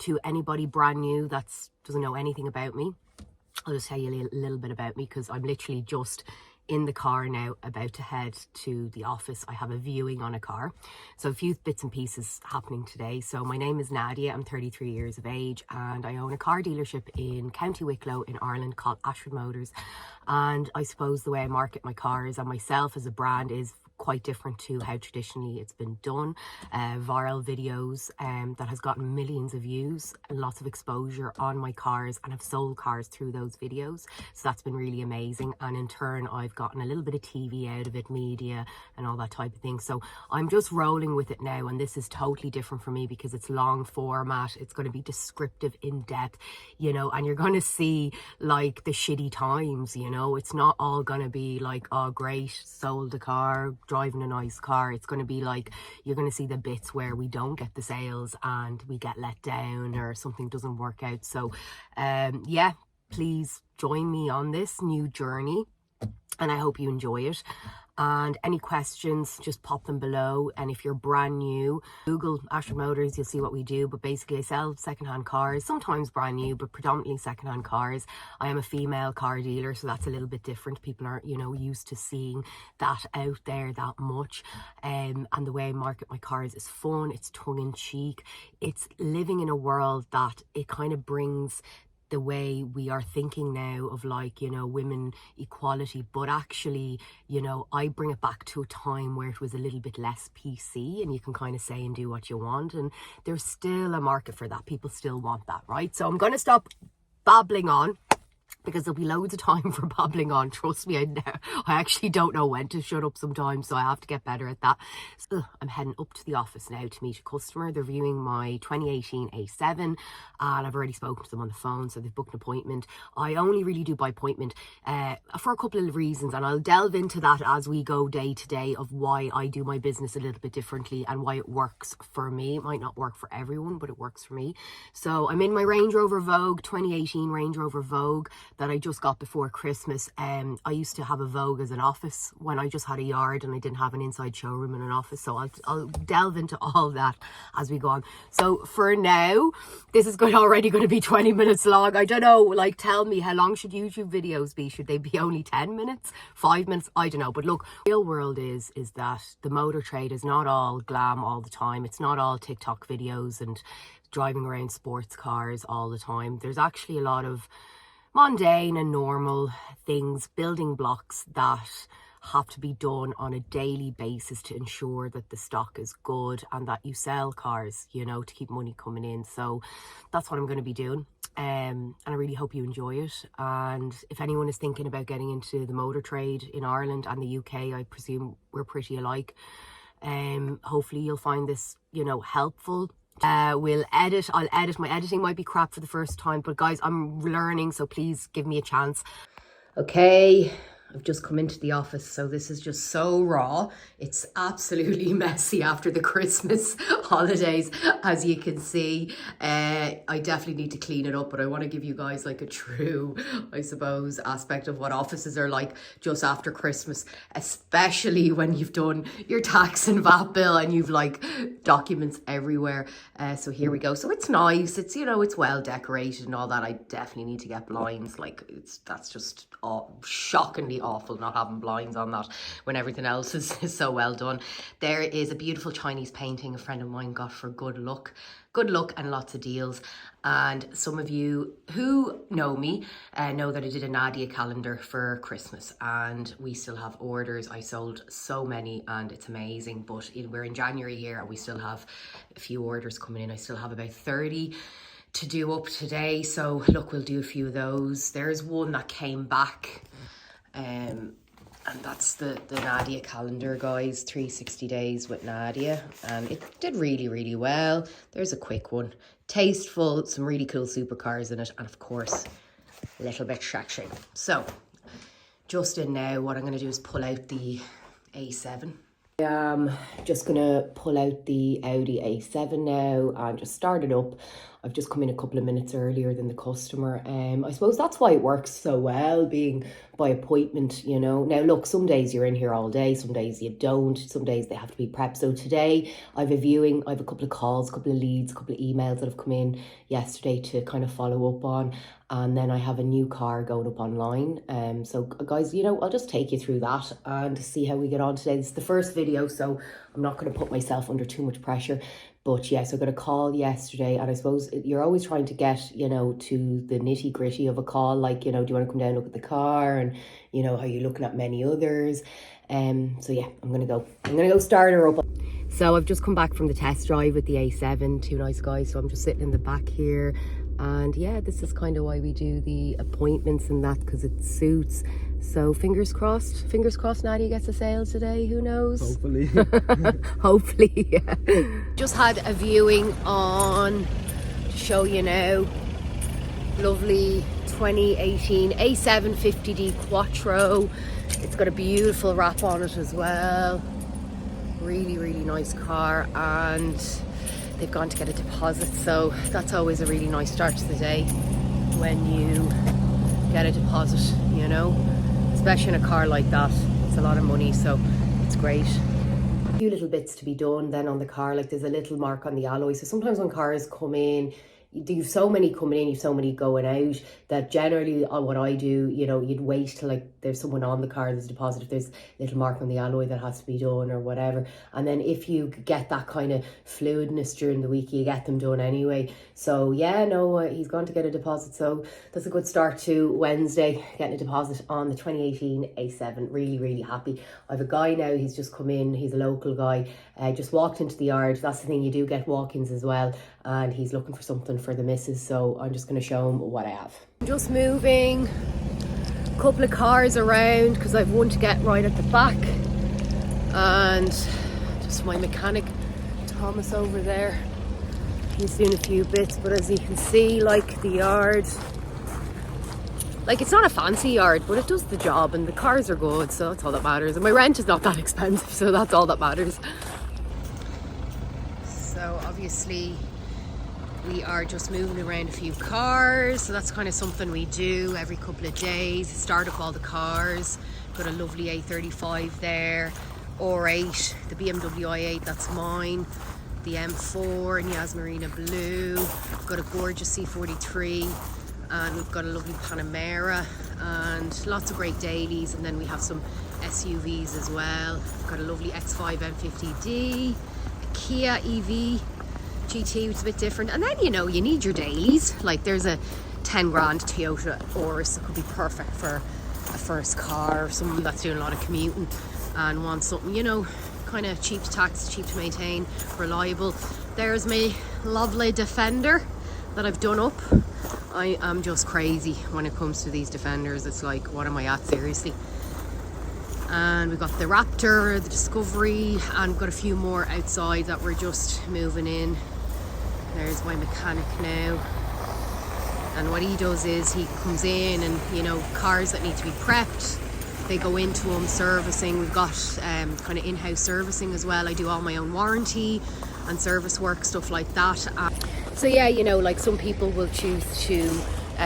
to anybody brand new that doesn't know anything about me, I'll just tell you a little bit about me, because I'm literally just in the car now about to head to the office. I have a viewing on a car, so a few bits and pieces happening today. So my name is Nadia, I'm 33 years of age, and I own a car dealership in County Wicklow in Ireland called Ashford Motors. And I suppose the way I market my cars and myself as a brand is quite different to how traditionally it's been done. Viral videos that has gotten millions of views and lots of exposure on my cars, and I've sold cars through those videos, so that's been really amazing. And in turn I've gotten a little bit of TV out of it, media and all that type of thing. So I'm just rolling with it now, and this is totally different for me because it's long format. It's going to be descriptive, in depth, you know, and you're going to see like the shitty times, you know. It's not all going to be like, oh great, sold a car, driving a nice car. It's going to be like, you're going to see the bits where we don't get the sales and we get let down or something doesn't work out. So yeah, please join me on this new journey, and I hope you enjoy it. And any questions, just pop them below. And if you're brand new, Google Ashford Motors, you'll see what we do. But basically I sell secondhand cars, sometimes brand new, but predominantly secondhand cars. I am a female car dealer, so that's a little bit different. People aren't, you know, used to seeing that out there that much. And the way I market my cars is fun, it's tongue-in-cheek. It's living in a world that it kind of brings the way we are thinking now of, like, you know, women equality, but actually, you know, I bring it back to a time where it was a little bit less PC and you can kind of say and do what you want, and there's still a market for that. People still want that, right? So I'm going to stop babbling on, because there'll be loads of time for babbling on. Trust me, I actually don't know when to shut up sometimes, so I have to get better at that. So I'm heading up to the office now to meet a customer. They're viewing my 2018 A7, and I've already spoken to them on the phone, so they've booked an appointment. I only really do by appointment for a couple of reasons, and I'll delve into that as we go day to day of why I do my business a little bit differently and why it works for me. It might not work for everyone, but it works for me. So I'm in my Range Rover Vogue, 2018 Range Rover Vogue, that I just got before Christmas. I used to have a Vogue as an office when I just had a yard and I didn't have an inside showroom and an office, so I'll delve into all that as we go on. So for now, this is already going to be 20 minutes long. I don't know, like, tell me, how long should YouTube videos be? Should they be only 10 minutes, 5 minutes? I don't know. But look, the real world is that the motor trade is not all glam all the time. It's not all TikTok videos and driving around sports cars all the time. There's actually a lot of mundane and normal things, building blocks that have to be done on a daily basis to ensure that the stock is good and that you sell cars, you know, to keep money coming in. So that's what I'm going to be doing, and I really hope you enjoy it. And if anyone is thinking about getting into the motor trade in Ireland and the UK, I presume we're pretty alike. Hopefully you'll find this, you know, helpful. I'll edit. My editing might be crap for the first time, but guys, I'm learning, so please give me a chance. Okay, I've just come into the office, so this is just so raw. It's absolutely messy after the Christmas holidays, as you can see. I definitely need to clean it up, but I want to give you guys like a true, I suppose, aspect of what offices are like just after Christmas, especially when you've done your tax and VAT bill and you've like documents everywhere. So here we go. So it's nice. It's, you know, it's well decorated and all that. I definitely need to get blinds. Like, that's just shockingly awful not having blinds on that when everything else is so well done. There is a beautiful Chinese painting a friend of mine got for good luck and lots of deals. And some of you who know me know that I did a Nadia calendar for Christmas, and we still have orders. I sold so many and it's amazing, but we're in January here and we still have a few orders coming in. I still have about 30 to do up today, so look, we'll do a few of those. There's one that came back, and that's the Nadia calendar, guys, 360 days with Nadia, and it did really well. There's a quick one, tasteful, some really cool supercars in it, and of course a little bit stretching. So just in now, what I'm going to do is pull out the A7. I'm just going to pull out the Audi A7 now and just start it up. I've just come in a couple of minutes earlier than the customer. I suppose that's why it works so well, being by appointment, you know. Now look, some days you're in here all day, some days you don't, some days they have to be prepped. So today I've a viewing, I have a couple of calls, a couple of leads, a couple of emails that have come in yesterday to kind of follow up on, and then I have a new car going up online. So guys, you know, I'll just take you through that and see how we get on today. This is the first video, so I'm not going to put myself under too much pressure. But yes, I got a call yesterday, and I suppose you're always trying to get, you know, to the nitty gritty of a call, like, you know, do you want to come down and look at the car, and, you know, are you looking at many others? So yeah, I'm gonna go start her up. So I've just come back from the test drive with the A7, two nice guys, so I'm just sitting in the back here. And yeah, this is kind of why we do the appointments and that, because it suits. So fingers crossed Nadia gets a sale today, who knows? Hopefully. Hopefully, yeah. Just had a viewing on, to show you now, lovely 2018 A7 50D Quattro. It's got a beautiful wrap on it as well. Really, really nice car, and they've gone to get a deposit, so that's always a really nice start to the day when you get a deposit, you know, especially in a car like that. It's a lot of money, so it's great. A few little bits to be done then on the car, like there's a little mark on the alloy, so sometimes when cars come in, you've so many coming in, you've so many going out, that generally what I do, you know, you'd wait till like there's someone on the car, there's a deposit, if there's a little mark on the alloy that has to be done or whatever. And then if you get that kind of fluidness during the week, you get them done anyway. So yeah, no, he's gone to get a deposit, so that's a good start to Wednesday, getting a deposit on the 2018 A7. Really, really happy. I have a guy now, he's just come in, he's a local guy, just walked into the yard. That's the thing, you do get walk-ins as well, and he's looking for something for the missus, so I'm just going to show him what I have. I'm just moving a couple of cars around because I've one to get right at the back, and just my mechanic Thomas over there, he's doing a few bits. But as you can see, like, the yard, like, it's not a fancy yard, but it does the job, and the cars are good, so that's all that matters. And my rent is not that expensive, so that's all that matters. So obviously we are just moving around a few cars, so that's kind of something we do every couple of days, start up all the cars. Got a lovely A35 there, R8, the BMW i8, that's mine, the M4 in Yasmarina blue, got a gorgeous C43, and we've got a lovely Panamera, and lots of great dailies, and then we have some SUVs as well. We've got a lovely X5 M50D, a Kia EV GT, which is a bit different, and then, you know, you need your dailies. Like, there's a 10 grand Toyota Auris that could be perfect for a first car, or someone that's doing a lot of commuting and wants something, you know, kind of cheap to tax, cheap to maintain, reliable. There's my lovely Defender that I've done up. I am just crazy when it comes to these Defenders. It's like, what am I at, seriously? And we've got the Raptor, the Discovery, and we've got a few more outside that we're just moving in. There's my mechanic now, and what he does is he comes in, and, you know, cars that need to be prepped, they go into him, servicing. We've got kind of in-house servicing as well. I do all my own warranty and service work, stuff like that. So yeah, you know, like, some people will choose to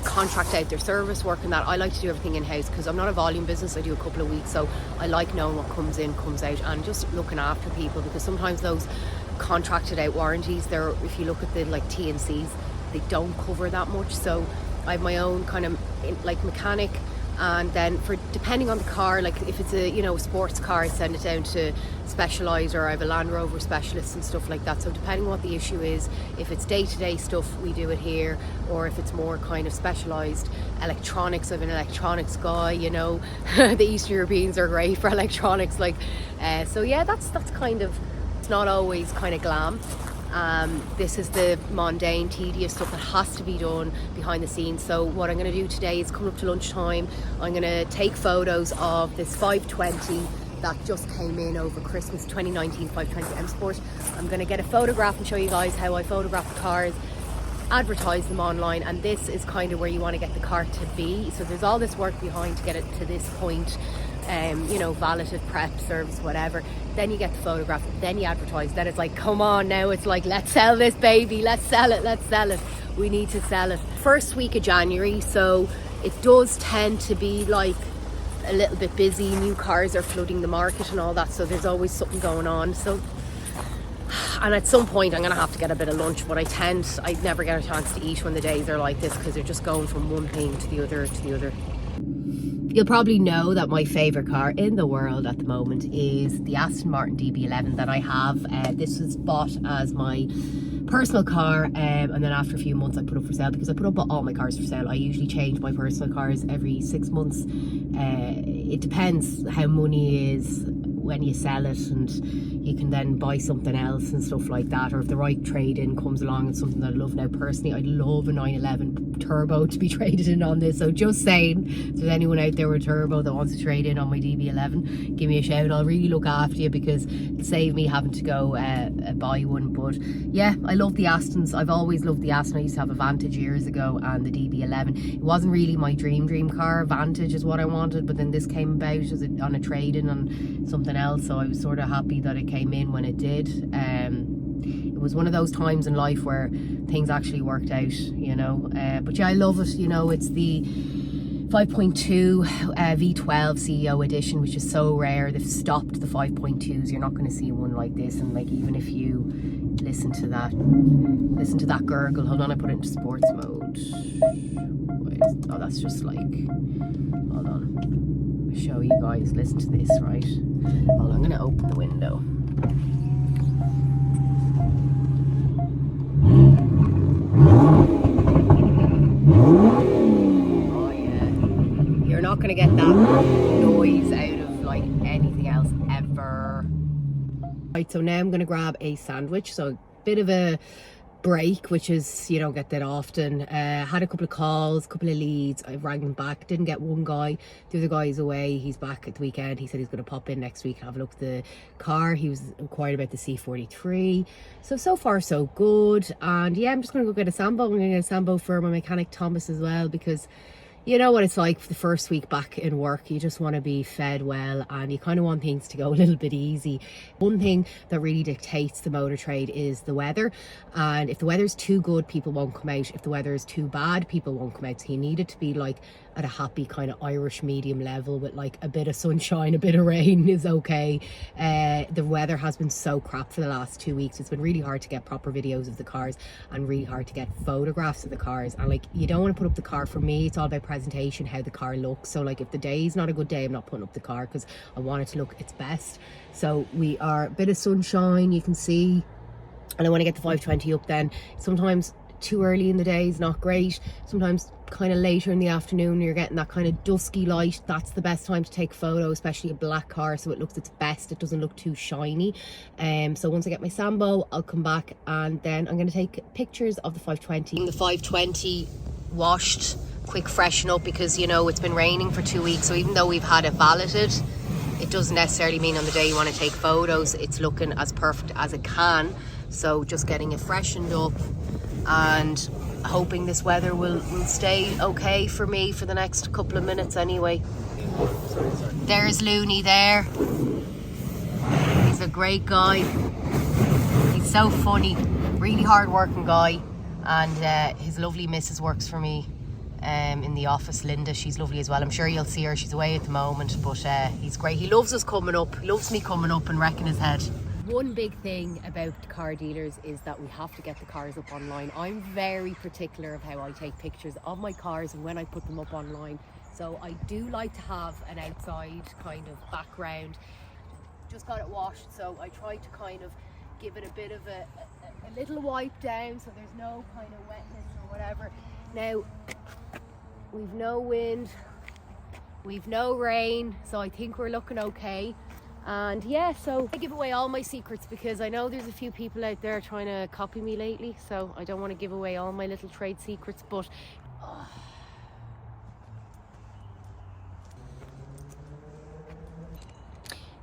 contract out their service work and that. I like to do everything in-house because I'm not a volume business. I do a couple of weeks, so I like knowing what comes in, comes out, and just looking after people, because sometimes those contracted out warranties, they're, if you look at the like T&Cs, they don't cover that much. So I have my own kind of like mechanic, and then for depending on the car, like if it's a, you know, a sports car, I send it down to Specialized, or I have a Land Rover specialist and stuff like that. So depending on what the issue is, if it's day-to-day stuff, we do it here, or if it's more kind of specialized electronics, I have an electronics guy, you know. The Eastern Europeans are great for electronics, like, so yeah, that's kind of, it's not always kind of glam. This is the mundane, tedious stuff that has to be done behind the scenes. So what I'm going to do today is, coming up to lunchtime, I'm going to take photos of this 520 that just came in over Christmas, 2019 520 M Sport. I'm going to get a photograph and show you guys how I photograph the cars, advertise them online, and this is kind of where you want to get the car to be. So there's all this work behind to get it to this point, you know, valeted, prep, service, whatever. Then you get the photograph, then you advertise. Then it's like, come on now, it's like, let's sell this baby, let's sell it, let's sell it. we need to sell it. First week of January, so it does tend to be like a little bit busy. New cars are flooding the market and all that, so there's always something going on. So, and at some point I'm gonna have to get a bit of lunch, but I never get a chance to eat when the days are like this, because they're just going from one thing to the other to the other. You'll probably know that my favourite car in the world at the moment is the Aston Martin DB11 that I have. This was bought as my personal car, and then after a few months I put up for sale, because I put up all my cars for sale. I usually change my personal cars every 6 months. It depends how money is when you sell it, and you can then buy something else and stuff like that, or if the right trade-in comes along. It's something that I love. Now personally, I'd love a 911 turbo to be traded in on this, so just saying, if there's anyone out there with a turbo that wants to trade in on my DB11, give me a shout. I'll really look after you, because it'll save me having to go buy one. But yeah, I love the Astons. I've always loved the Aston. I used to have a Vantage years ago, and the DB11, it wasn't really my dream car. Vantage is what I wanted, but then this came about on a trade-in on something else, so I was sort of happy that it came in when it did. It was one of those times in life where things actually worked out, you know. But yeah, I love it. You know, it's the 5.2 V12 CEO edition, which is so rare. They've stopped the 5.2s. You're not going to see one like this. And like, even if you listen to that gurgle. Hold on, I put it into sports mode. Wait, oh, that's just like, hold on, I'll show you guys. Listen to this, right? Hold on, I'm going to open the window. Oh yeah, you're not going to get that noise out of like anything else ever. Right, so now I'm going to grab a sandwich, so a bit of a break, which is, you don't get that often. Had a couple of calls, a couple of leads. I rang them back, didn't get one guy. The other guy is away, he's back at the weekend. He said he's going to pop in next week and have a look at the car. He was inquired about the C43. So far so good. And yeah, I'm just going to go get a Sambo. I'm going to get a Sambo for my mechanic Thomas as well, because you know what it's like for the first week back in work. You just want to be fed well, and you kind of want things to go a little bit easy. One thing that really dictates the motor trade is the weather, and if the weather's too good, people won't come out. If the weather is too bad, people won't come out. So you need it to be like at a happy kind of Irish medium level, with like a bit of sunshine, a bit of rain is okay. The weather has been so crap for the last 2 weeks. It's been really hard to get proper videos of the cars, and really hard to get photographs of the cars. And like, you don't want to put up the car. For me, it's all about presentation, how the car looks. So like, if the day is not a good day, I'm not putting up the car, because I want it to look its best. So we are a bit of sunshine, you can see, and I want to get the 520 up. Then sometimes too early in the day is not great. Sometimes kind of later in the afternoon, you're getting that kind of dusky light. That's the best time to take photo, especially a black car, so it looks its best. It doesn't look too shiny. So once I get my Sambo, I'll come back, and then I'm going to take pictures of the 520. The 520 washed, quick freshen up, because you know it's been raining for 2 weeks, so even though we've had it valeted, it doesn't necessarily mean on the day you want to take photos it's looking as perfect as it can. So just getting it freshened up, and hoping this weather will stay okay for me for the next couple of minutes anyway. There's Looney there. He's a great guy. He's so funny, really hard working guy, and his lovely missus works for me in the office, Linda. She's lovely as well. I'm sure you'll see her. She's away at the moment, but he's great. He loves us coming up. He loves me coming up and wrecking his head. One big thing about car dealers is that we have to get the cars up online. I'm very particular of how I take pictures of my cars and when I put them up online. So I do like to have an outside kind of background. Just got it washed, so I try to kind of give it a bit of a little wipe down, so there's no kind of wetness or whatever. Now, we've no wind, we've no rain, so I think we're looking okay. And yeah, so I give away all my secrets, because I know there's a few people out there trying to copy me lately, so I don't want to give away all my little trade secrets. But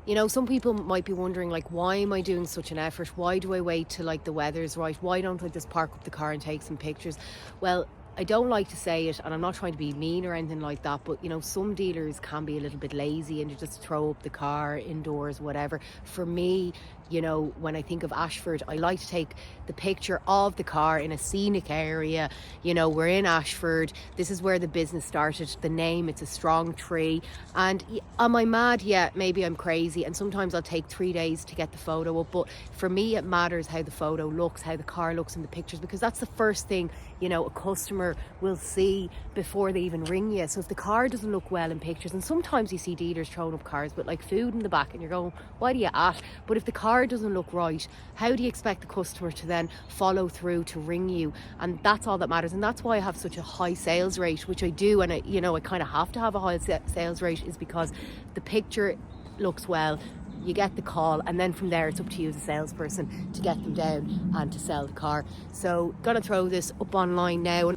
you know, some people might be wondering, like, why am I doing such an effort? Why do I wait till like the weather's right? Why don't I just park up the car and take some pictures? Well, I don't like to say it, and I'm not trying to be mean or anything like that, but you know, some dealers can be a little bit lazy and you just throw up the car indoors, whatever. For me, you know, when I think of Ashford, I like to take the picture of the car in a scenic area. You know, we're in Ashford. This is where the business started. The name, it's a strong tree. And am I mad? Yeah, maybe I'm crazy. And sometimes I'll take 3 days to get the photo up. But for me, it matters how the photo looks, how the car looks in the pictures, because that's the first thing, you know, a customer will see before they even ring you. So if the car doesn't look well in pictures, and sometimes you see dealers throwing up cars with like food in the back and you're going, why do you at? But if the car doesn't look right, how do you expect the customer to then follow through to ring you? And that's all that matters. And that's why I have such a high sales rate, which I do. And I, you know, I kind of have to have a high sales rate, is because the picture looks well, you get the call, and then from there it's up to you as a salesperson to get them down and to sell the car. So gonna throw this up online now.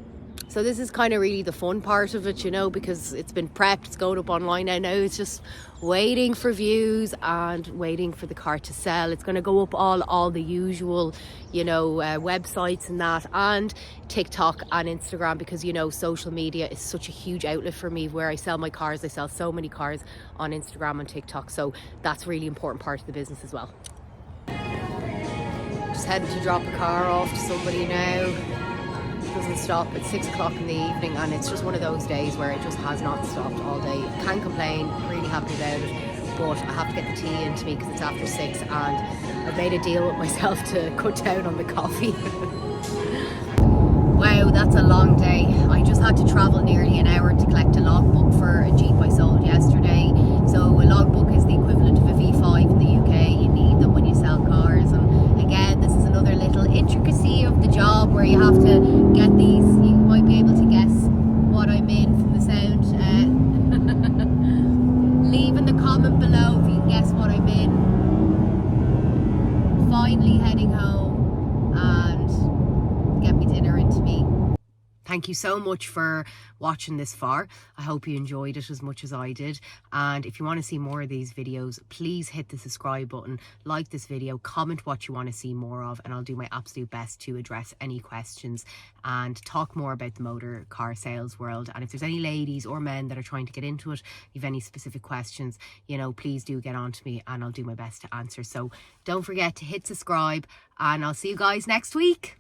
So this is kind of really the fun part of it, you know, because it's been prepped, it's going up online now. Now it's just waiting for views and waiting for the car to sell. It's going to go up all the usual, you know, websites and that, and TikTok and Instagram, because, you know, social media is such a huge outlet for me. Where I sell my cars, I sell so many cars on Instagram and TikTok, so that's a really important part of the business as well. Just headed to drop a car off to somebody now. Doesn't stop. It's 6 o'clock in the evening, and it's just one of those days where it just has not stopped all day. Can't complain, really happy about it, but I have to get the tea into me because it's after 6, and I've made a deal with myself to cut down on the coffee. Wow, that's a long day. I just had to travel nearly an hour to collect a logbook for a Jeep I sold yesterday. So a logbook is the equivalent of a V5 in the UK. You need them when you sell cars, and again, this is another little intricacy of the job where you have to get these. You might be able to guess what I'm in from the sound. Leave in the comment below if you can guess what I'm in. Finally heading home and get me dinner into me. Thank you so much for watching this far. I hope you enjoyed it as much as I did. And if you want to see more of these videos, please hit the subscribe button, like this video, comment what you want to see more of, and I'll do my absolute best to address any questions and talk more about the motor car sales world. And if there's any ladies or men that are trying to get into it, if you have any specific questions, you know, please do get on to me and I'll do my best to answer. So don't forget to hit subscribe, and I'll see you guys next week.